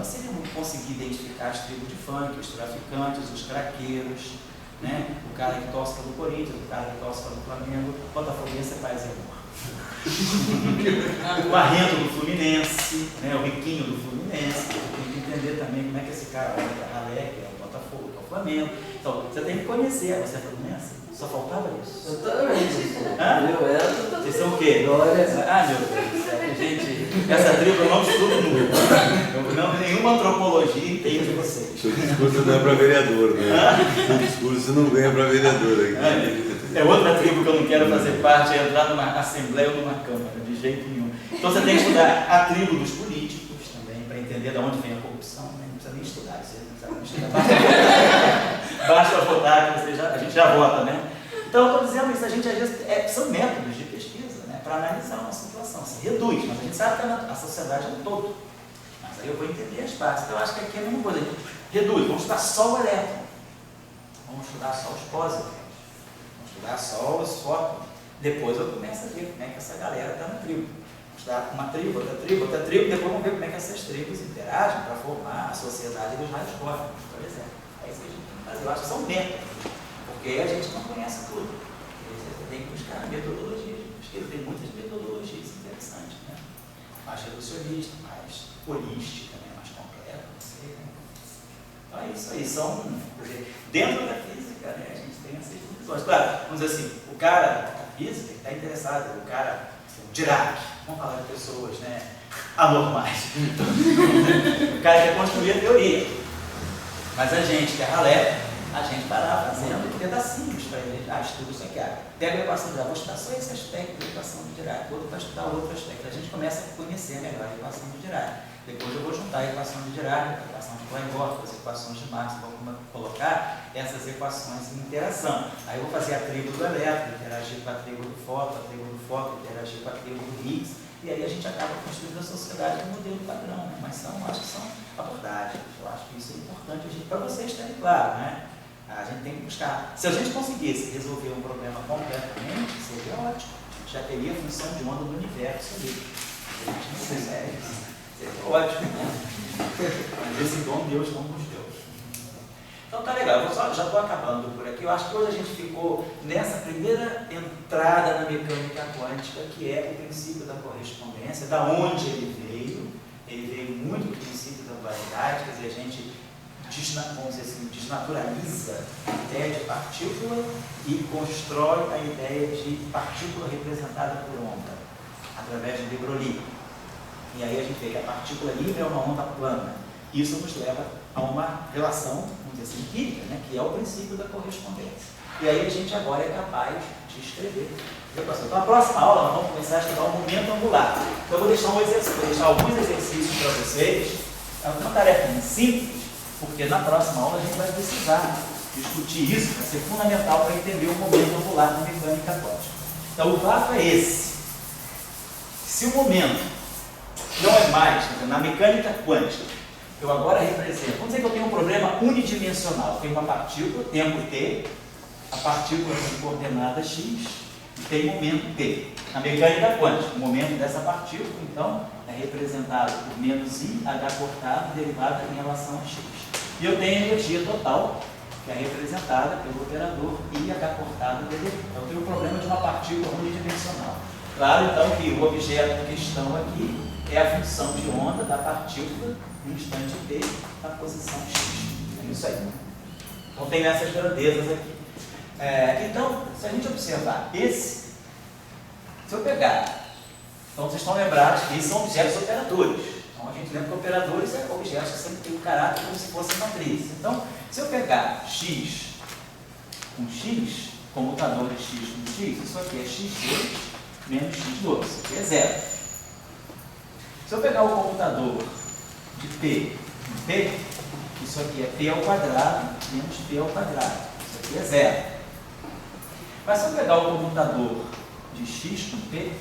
seria conseguir identificar as tribos de funk, os traficantes, os craqueiros, né? O cara que torce pelo Corinthians, o cara que torce pelo Flamengo, Botafoguense é paz e amor. O arrento do Fluminense, né? O riquinho do Fluminense, tem que entender também como é que esse cara olha para a Ralé, que é o Botafogo, que é o Flamengo. Então, você tem que conhecer, você é Fluminense? Só faltava isso. Totalmente. Vocês são o quê? Glória. Ah, meu Deus do céu, gente, essa tribo eu não estudo nunca. Nenhuma antropologia entende vocês. Seu discurso não é para vereador, né? Seu discurso não ganha para vereador aqui. É outra tribo que eu não quero fazer parte, é entrar numa assembleia ou numa câmara, de jeito nenhum. Então você tem que estudar a tribo dos políticos também, para entender de onde vem a corrupção, né? Não precisa nem estudar, você não precisa nem estudar. Basta votar, que a gente já vota, né? Então eu estou dizendo isso, a gente às vezes são métodos de pesquisa, né? Para analisar uma situação. Se reduz, mas a gente sabe que a sociedade é um todo. Mas aí eu vou entender as partes. Então eu acho que aqui é a mesma coisa. Reduz, vamos estudar só o elétron. Vamos estudar só os pósitrons. Vamos estudar só os fótons. Depois eu começo a ver como é que essa galera está na tribo. Vamos estudar uma tribo, outra tribo, outra tribo, depois vamos ver como é que essas tribos interagem para formar a sociedade dos raios cósmicos, por exemplo. É isso que a gente tem que fazer. Eu acho que são métodos. Porque a gente não conhece tudo. Você tem que buscar metodologias. Porque tem muitas metodologias interessantes, né? Mais reducionista, mais holística, né? Mais completa, não sei, né? Então é isso aí. São, dentro da física, né? A gente tem essas divisões. Claro, vamos dizer assim, o cara da física que está interessado, o cara, o Dirac, vamos falar de pessoas, né? Anormais. O cara quer construir a teoria. Mas a gente, que é ralé, a gente parar fazendo pedacinhos para ele. Estuda isso aqui. Pega a equação de Dirac, vou estudar só esse aspecto da equação de Dirac, outro para estudar outro aspecto. A gente começa a conhecer melhor a equação de Dirac. Depois eu vou juntar a equação de Dirac, a equação de Klein-Bort, as equações de Max, vou colocar essas equações em interação. Aí eu vou fazer a tribo do elétron, interagir com a tribo do fóton, interagir com a tribo do Higgs, e aí a gente acaba construindo a sociedade no modelo padrão. Né? Mas acho que são abordagens. Eu acho que isso é importante para vocês terem claro, né? A gente tem que buscar. Se a gente conseguisse resolver um problema completamente, seria ótimo. Já teria a função de onda do universo ali. A gente não consegue. Seria ótimo, né? Mas esse dom Deus não nos deu. Então tá legal. Eu já estou acabando por aqui. Eu acho que hoje a gente ficou nessa primeira entrada na mecânica quântica, que é o princípio da correspondência, da onde ele veio. Ele veio muito do princípio da dualidade, quer dizer, a gente vamos dizer assim, desnaturaliza a ideia de partícula e constrói a ideia de partícula representada por onda, através de de Broglie. E aí a gente vê que a partícula livre é uma onda plana. Isso nos leva a uma relação, vamos dizer assim, empírica, né, que é o princípio da correspondência. E aí a gente agora é capaz de escrever. Então, na próxima aula, nós vamos começar a estudar o momento angular. Então, eu vou deixar alguns exercícios para vocês. É uma tarefa simples, porque na próxima aula a gente vai precisar discutir isso, vai ser fundamental para entender o momento angular na mecânica quântica. Então, o fato é esse. Se o momento não é mais, na mecânica quântica, eu agora represento, vamos dizer que eu tenho um problema unidimensional, eu tenho uma partícula, tempo t, a partícula tem coordenada x e tem momento t. Na mecânica quântica, o momento dessa partícula, então, é representado por menos i, h cortado, derivado em relação a x. E eu tenho a energia total, que é representada pelo operador i, h cortado, dv. Então, eu tenho o problema de uma partícula unidimensional. Claro, então, que o objeto em questão aqui é a função de onda da partícula no instante t, na posição x. É isso aí. Então, tem essas grandezas aqui. Então, se a gente observar se eu pegar, então vocês estão lembrados que esses são objetos operadores. Então a gente lembra que operadores são objetos que sempre têm um caráter como se fosse matriz. Então, se eu pegar x com x, comutador de x com x, isso aqui é x2 menos x2, isso aqui é zero. Se eu pegar o comutador de p com p, isso aqui é p ao quadrado menos p ao quadrado, isso aqui é zero. Mas se eu pegar o comutador de x com p,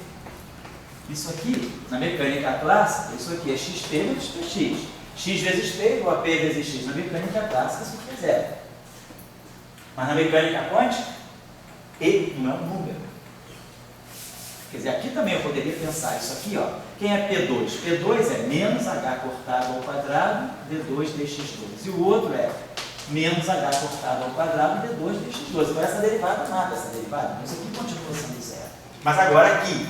isso aqui, na mecânica clássica, isso aqui é xp menos px. X vezes p igual a p vezes x. Na mecânica clássica, isso aqui é zero. Mas na mecânica quântica, e não é um número. Quer dizer, aqui também eu poderia pensar isso aqui, ó. Quem é P2? P2 é menos h cortado ao quadrado d2 dx2. E o outro é menos h cortado ao quadrado d2 dx2. Então essa derivada mata essa derivada. Isso aqui continua sendo zero. Mas agora aqui,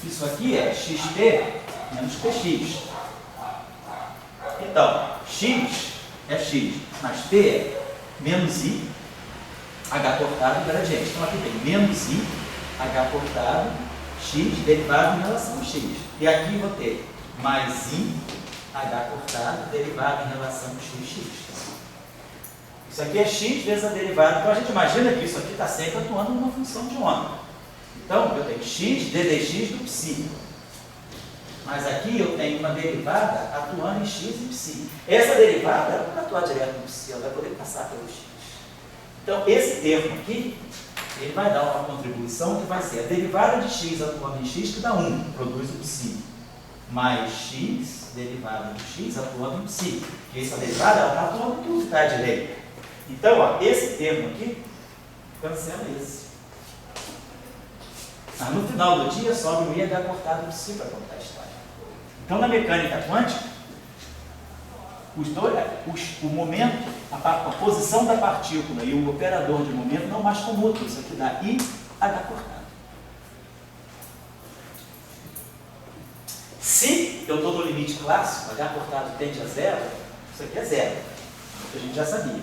isso aqui é xp menos px. Então, x é x, mas p é menos i, h cortado e gradiente. Então aqui tem menos i, h cortado, x derivado em relação a x. E aqui vou ter mais i, h cortado, derivado em relação a x. Isso aqui é x vezes a derivada. Então a gente imagina que isso aqui está sempre atuando numa função de onda. Então eu tenho x ddx do psi. Mas aqui eu tenho uma derivada atuando em x e psi. Essa derivada ela não vai atuar direto no psi, ela vai poder passar pelo x. Então esse termo aqui, ele vai dar uma contribuição que vai ser a derivada de x atuando em x, que dá 1, produz o psi, mais x, derivada de x atuando em psi. Porque essa derivada ela está atuando em tudo que está à direita. Então, ó, esse termo aqui, cancela esse. Mas no final do dia, sobra o IH cortado do psi para contar a história. Então, na mecânica quântica, o momento, a posição da partícula e o operador de momento não mais comutam. Isso aqui dá IH cortado. Se eu estou no limite clássico, H cortado tende a zero, isso aqui é zero. Isso a gente já sabia.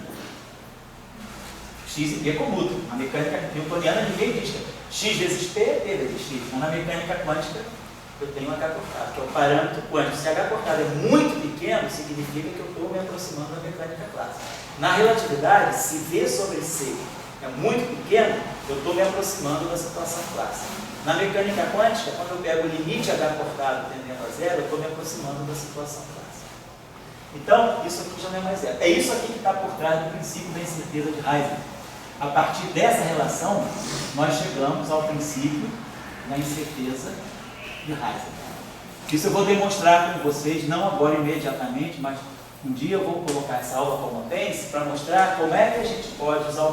X e P comutam. Na mecânica newtoniana ninguém diz que x vezes P é P vezes x. Então, na mecânica quântica, eu tenho H cortado, que é o parâmetro quântico. Se H cortado é muito pequeno, significa que eu estou me aproximando da mecânica clássica. Na relatividade, se V sobre C é muito pequeno, eu estou me aproximando da situação clássica. Na mecânica quântica, quando eu pego o limite H cortado tendendo a zero, eu estou me aproximando da situação clássica. Então, isso aqui já não é mais zero. É isso aqui que está por trás do princípio da incerteza de Heisenberg. A partir dessa relação, nós chegamos ao princípio da incerteza de Heisenberg. Isso eu vou demonstrar com vocês, não agora imediatamente, mas um dia eu vou colocar essa aula como apêndice para mostrar como é que a gente pode usar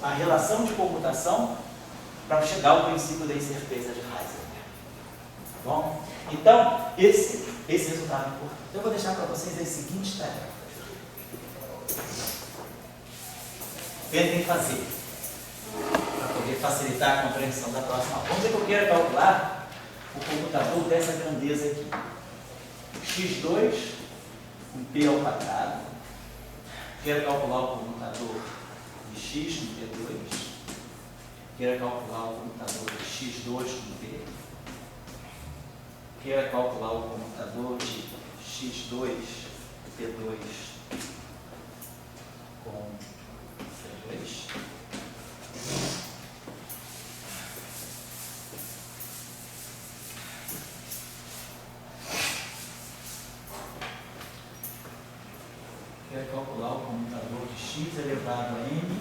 a relação de comutação para chegar ao princípio da incerteza de Heisenberg. Tá bom? Então, esse resultado é importante. Eu vou deixar para vocês as seguintes tarefas. Tentem fazer, para poder facilitar a compreensão da próxima aula. Vamos dizer que eu quero calcular o comutador dessa grandeza aqui. x2 com p ao quadrado. Quero calcular o comutador de x com p2. Quero calcular o comutador de x2 com p. Quero calcular o comutador de x2 p2 com C2. Quero calcular o comutador de x elevado a n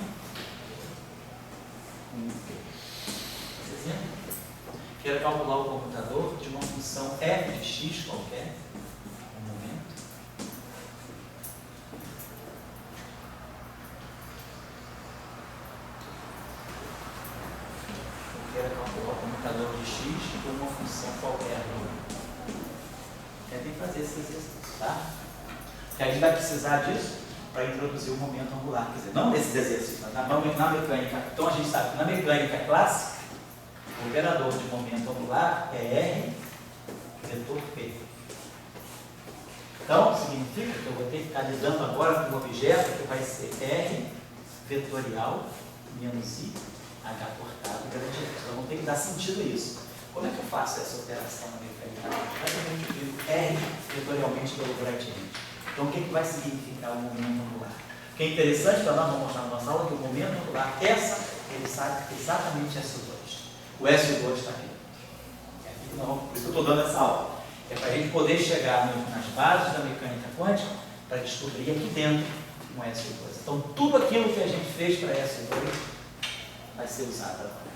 com p. Quero calcular o comutador de uma função f de x qualquer, no momento. Eu quero calcular o comutador de x por uma função qualquer no momento. Tentem fazer esse exercício, tá? Porque a gente vai precisar disso para introduzir o momento angular. Quer dizer, não desses exercícios, mas na mecânica. Então a gente sabe que na mecânica clássica, o operador de momento angular é R vetor P. Então, significa que eu vou ter que estar lidando agora com um objeto que vai ser R vetorial menos I, H cortado gradiente. Então, vou ter que dar sentido isso. Como é que eu faço essa operação na mecânica? Eu multiplico R vetorialmente pelo gradiente. Então, o que vai significar o momento angular? O que é interessante para nós, vamos mostrar na nossa aula, que o momento angular, ele sabe exatamente S2. O S2 está aqui. Não, por isso que eu estou dando essa aula. É para a gente poder chegar nas bases da mecânica quântica para descobrir aqui dentro um S2. Então, tudo aquilo que a gente fez para S2 vai ser usado agora.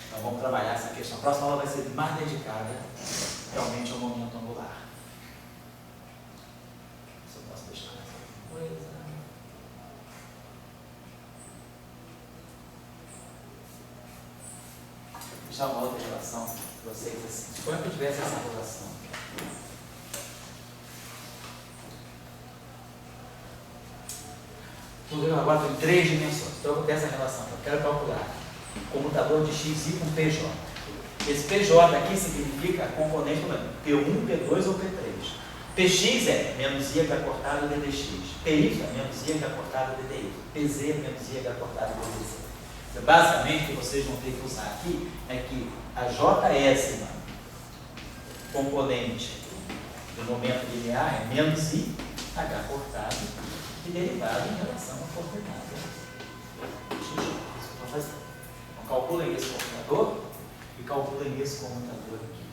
Então, vamos trabalhar essa questão. A próxima aula vai ser mais dedicada realmente ao momento angular. Se eu posso deixar mais alguma coisa. deixar uma outra relação para vocês assim. Suponha que eu tivesse essa relação. Agora tem 3 dimensões. Então eu vou ter essa relação. Eu quero calcular o comutador de xi com pj. Esse pj aqui significa a componente do P1, P2 ou P3. Px é menos i cortado ddx. Py é menos i cortado ddy. Pz é menos i cortado ddz. Então, basicamente, o que vocês vão ter que usar aqui é que a js componente do momento linear é menos i h cortado e derivado em relação à coordenada. Então, calculem esse comutador e calculem esse comutador aqui.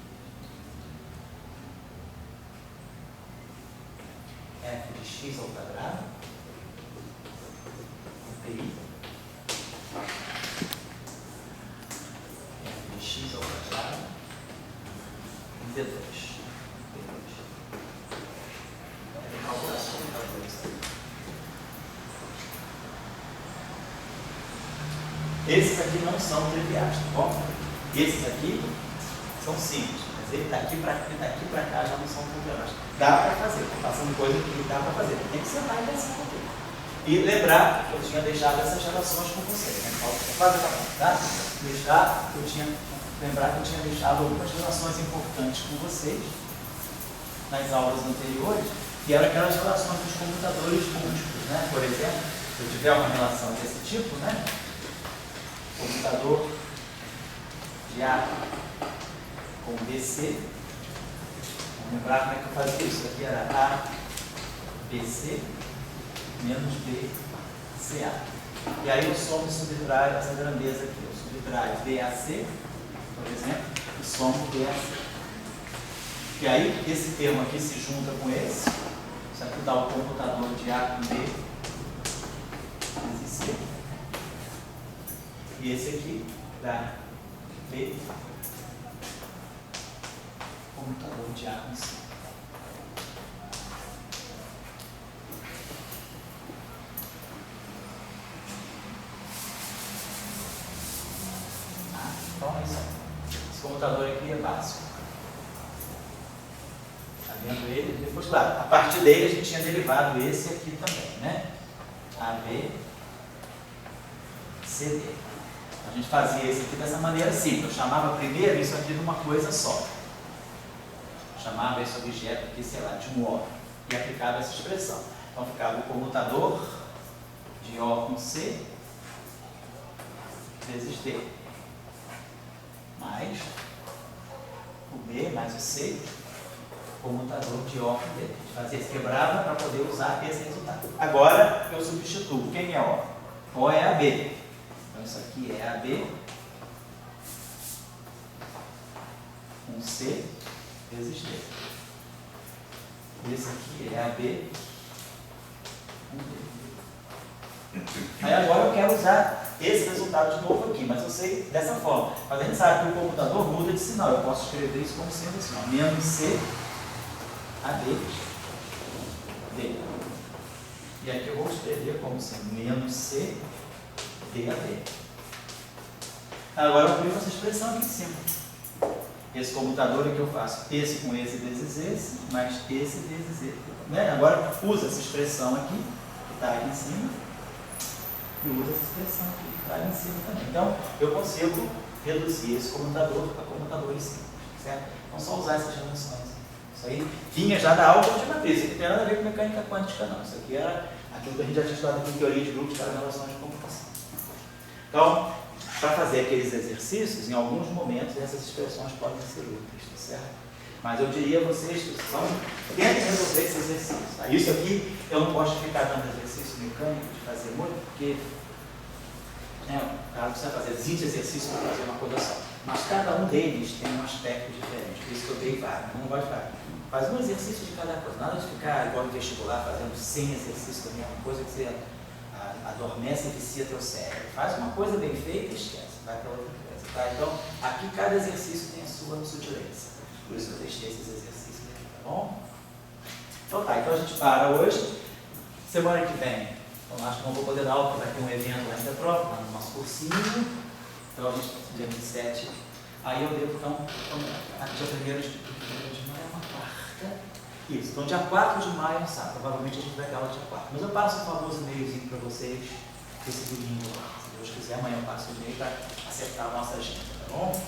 F de x ao quadrado, pi, F de x ao quadrado, e D2. Calcular esse comutador aqui. Esses aqui não são triviais, tá bom? Esses aqui são simples, mas ele daqui para cá já não são triviais. Dá para fazer, estou passando coisa que dá para fazer. Tem que sentar e pensar um pouquinho. E lembrar que eu tinha deixado essas relações com vocês. Né? Quase acabou, tá? Lembrar que eu tinha deixado algumas relações importantes com vocês nas aulas anteriores, que eram aquelas relações dos comutadores múltiplos, né? Por exemplo, se eu tiver uma relação desse tipo, né? Comutador de A com BC. Vamos lembrar como é que eu fazia isso. Aqui era A, BC, menos BCA. E aí eu somo e subtraio essa grandeza aqui. Eu subtraio BAC, por exemplo, e somo BAC. E aí esse termo aqui se junta com esse. Isso aqui dá o comutador de A com B vezes C. E esse aqui dá B, comutador de A com C. Então é isso aí. Esse computador aqui é básico. Está vendo ele? Depois, claro, a partir dele a gente tinha derivado esse aqui também, né? AB, CD. A gente fazia isso aqui dessa maneira simples. Eu chamava primeiro isso aqui de uma coisa só. Eu chamava esse objeto aqui, sei lá, de um O. E aplicava essa expressão. Então ficava o comutador de O com C vezes D. Mais o B mais o C, comutador de O com D. A gente fazia isso, quebrava para poder usar esse resultado. Agora eu substituo. Quem é O? O é AB. Então isso aqui é AB com C vezes D. Esse aqui é AB com D. Aí agora eu quero usar esse resultado de novo aqui, mas eu sei dessa forma. Mas a gente sabe que o computador muda de sinal. Eu posso escrever isso como sendo assim, ó, menos C AB D. E aqui eu vou escrever como sendo menos C DAB. Agora eu crio essa expressão aqui em cima. Esse computador aqui eu faço esse com esse vezes esse, mais esse vezes esse. Né? Agora usa essa expressão aqui, que está aqui em cima, e usa essa expressão aqui, que está ali em cima também. Então eu consigo reduzir esse computador a computadores simples, certo? Então só usar essas relações. Isso aí vinha já da aula de matriz, isso aqui não tem nada a ver com mecânica quântica não. Isso aqui era aquilo que a gente já tinha estudado aqui em teoria de grupos, que era relações de computação. Então, para fazer aqueles exercícios, em alguns momentos essas expressões podem ser úteis, tá certo? Mas eu diria a vocês que tentem resolver esse exercício. Tá? Isso aqui eu não posso ficar dando exercício mecânico de fazer muito, porque claro que você vai fazer 20 exercícios para fazer uma coisa só. Mas cada um deles tem um aspecto diferente, por isso que eu dei vários. Não gosto de fazer. Faz um exercício de cada coisa, nada de ficar igual no vestibular fazendo 100 exercícios da mesma coisa que você adormece e vicia teu cérebro. Faz uma coisa bem feita e esquece, vai para outra coisa. Tá? Então, aqui cada exercício tem a sua sutileza. Por isso que eu deixei esses exercícios aqui, tá bom? Então tá, então a gente para hoje. Semana que vem, então acho que não vou poder dar aula, porque vai ter um evento antes da prova, tá no nosso cursinho. Então a gente, dia 27, Aí eu devo, então, dia 1º de maio é uma quarta. Isso, então dia 4 de maio é um sábado. Provavelmente a gente vai dar aula dia 4. Mas eu passo um famoso e-mailzinho para vocês esse domingo lá. Se Deus quiser, amanhã eu passo o e-mail para acertar a nossa agenda, tá bom?